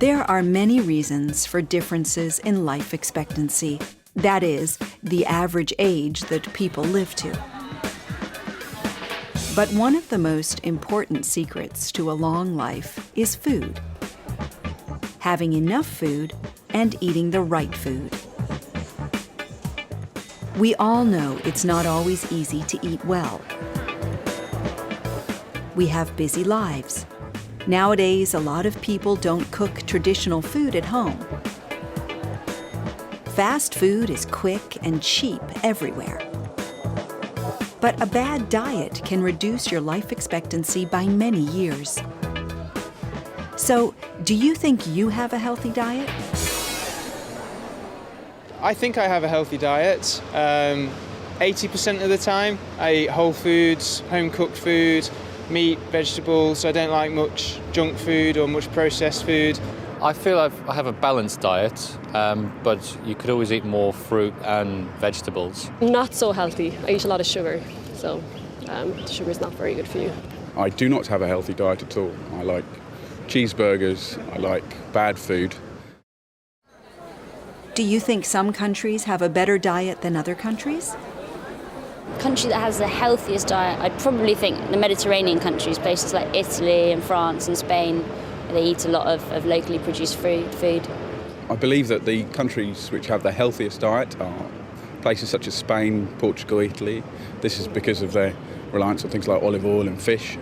There are many reasons for differences in life expectancy. That is, the average age that people live to. But one of the most important secrets to a long life is food. Having enough food and eating the right food. We all know it's not always easy to eat well. We have busy lives. Nowadays, a lot of people don't cook traditional food at home. Fast food is quick and cheap everywhere. But a bad diet can reduce your life expectancy by many years. So, do you think you have a healthy diet? I think I have a healthy diet. 80% of the time, I eat whole foods, home-cooked food, meat, vegetables. I don't like much junk food or much processed food. I feel I have a balanced diet, but you could always eat more fruit and vegetables. Not so healthy. I eat a lot of sugar, so sugar is not very good for you. I do not have a healthy diet at all. I like cheeseburgers, I like bad food. Do you think some countries have a better diet than other countries? Country that has the healthiest diet, I'd probably think the Mediterranean countries, places like Italy and France and Spain, they eat a lot of locally produced food. I believe that the countries which have the healthiest diet are places such as Spain, Portugal, Italy. This is because of their reliance on things like olive oil and fish.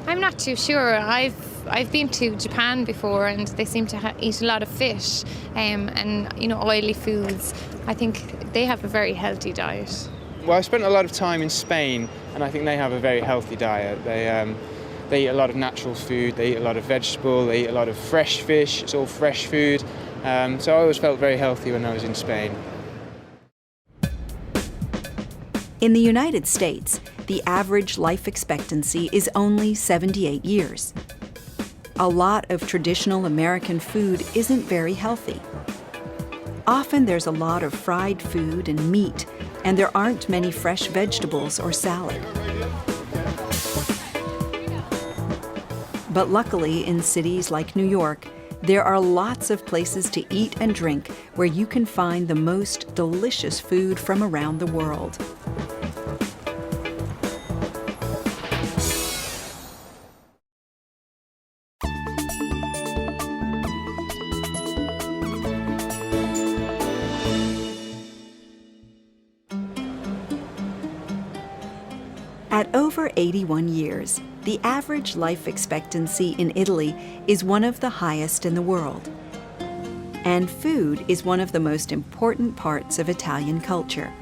I'm not too sure. I've been to Japan before, and they seem to eat a lot of fish and oily foods. I think they have a very healthy diet. Well, I spent a lot of time in Spain, and I think they have a very healthy diet. They eat a lot of natural food, they eat a lot of vegetable, they eat a lot of fresh fish, it's all fresh food. So I always felt very healthy when I was in Spain. In the United States, the average life expectancy is only 78 years. A lot of traditional American food isn't very healthy. Often there's a lot of fried food and meat, and there aren't many fresh vegetables or salad. But luckily, in cities like New York, there are lots of places to eat and drink where you can find the most delicious food from around the world. At over 81 years, the average life expectancy in Italy is one of the highest in the world. And food is one of the most important parts of Italian culture.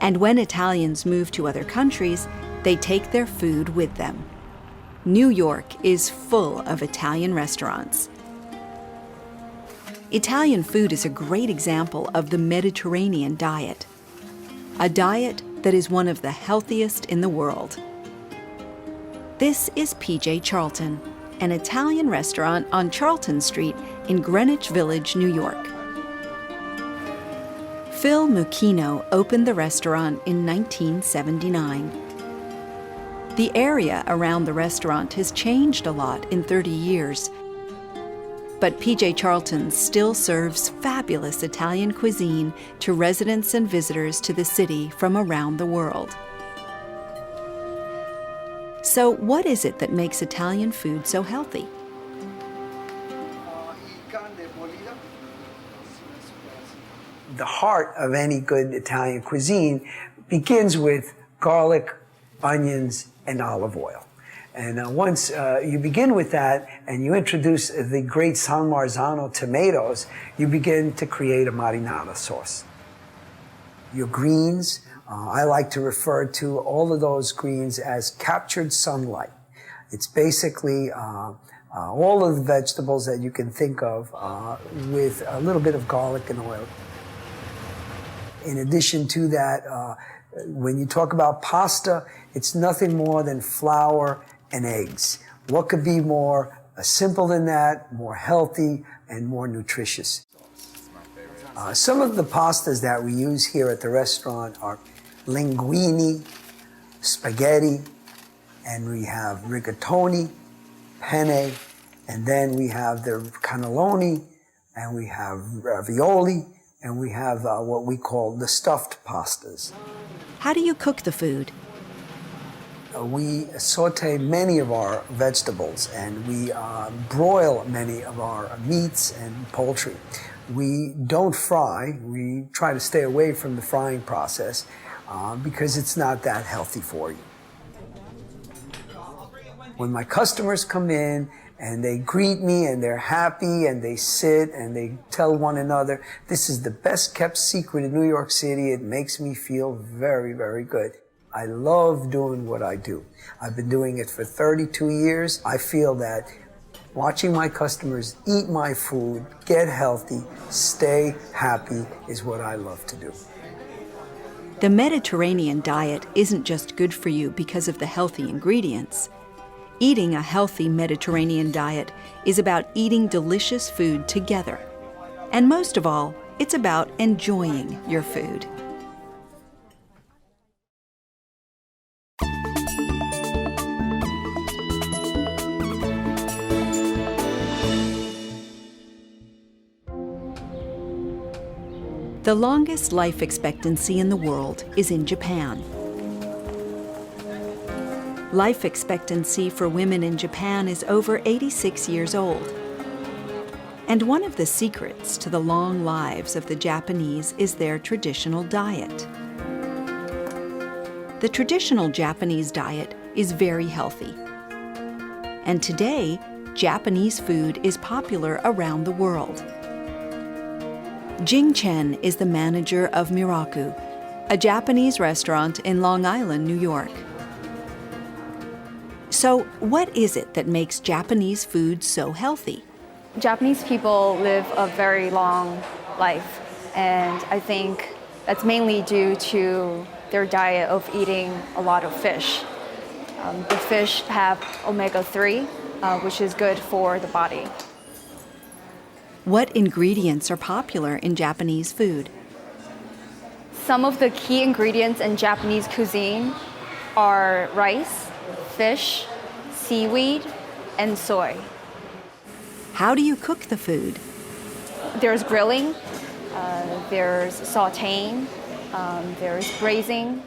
And when Italians move to other countries, they take their food with them. New York is full of Italian restaurants. Italian food is a great example of the Mediterranean diet, a diet that is one of the healthiest in the world. This is PJ Charlton, an Italian restaurant on Charlton Street in Greenwich Village, New York. Phil Mucchino opened the restaurant in 1979. The area around the restaurant has changed a lot in 30 years, but PJ Charlton still serves fabulous Italian cuisine to residents and visitors to the city from around the world. So what is it that makes Italian food so healthy? The heart of any good Italian cuisine begins with garlic, onions, and olive oil. And once you begin with that and you introduce the great San Marzano tomatoes, you begin to create a marinara sauce. Your greens, I like to refer to all of those greens as captured sunlight. It's basically all of the vegetables that you can think of with a little bit of garlic and oil. In addition to that, when you talk about pasta, it's nothing more than flour and eggs. What could be more simple than that, more healthy, and more nutritious? Some of the pastas that we use here at the restaurant are linguine, spaghetti, and we have rigatoni, penne, And then we have the cannelloni, and we have ravioli, and we have what we call the stuffed pastas. How do you cook the food? We saute many of our vegetables, and we broil many of our meats and poultry. We don't fry. We try to stay away from the frying process because it's not that healthy for you. When my customers come in and they greet me and they're happy and they sit and they tell one another, this is the best kept secret in New York City. It makes me feel very, very good. I love doing what I do. I've been doing it for 32 years. I feel that watching my customers eat my food, get healthy, stay happy is what I love to do. The Mediterranean diet isn't just good for you because of the healthy ingredients. Eating a healthy Mediterranean diet is about eating delicious food together. And most of all, it's about enjoying your food. The longest life expectancy in the world is in Japan. Life expectancy for women in Japan is over 86 years old. And one of the secrets to the long lives of the Japanese is their traditional diet. The traditional Japanese diet is very healthy. And today, Japanese food is popular around the world. Jing Chen is the manager of Miraku, a Japanese restaurant in Long Island, New York. So, what is it that makes Japanese food so healthy? Japanese people live a very long life, and I think that's mainly due to their diet of eating a lot of fish. The fish have omega-3, which is good for the body. What ingredients are popular in Japanese food? Some of the key ingredients in Japanese cuisine are rice, fish, seaweed, and soy. How do you cook the food? There's grilling, there's sautéing, there's braising.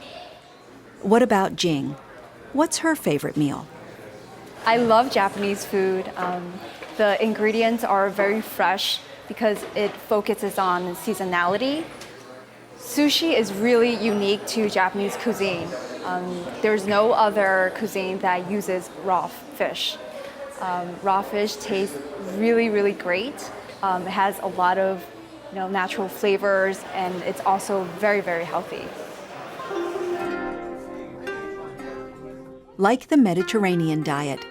What about Jing? What's her favorite meal? I love Japanese food. The ingredients are very fresh because it focuses on seasonality. Sushi is really unique to Japanese cuisine. There's no other cuisine that uses raw fish. Raw fish tastes really, really great. It has a lot of natural flavors, and it's also very, very healthy. Like the Mediterranean diet,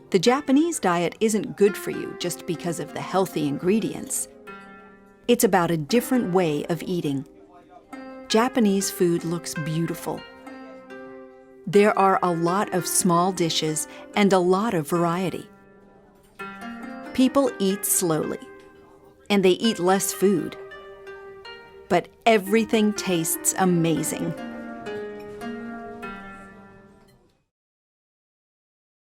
the Japanese diet isn't good for you just because of the healthy ingredients. It's about a different way of eating. Japanese food looks beautiful. There are a lot of small dishes and a lot of variety. People eat slowly, and they eat less food. But everything tastes amazing.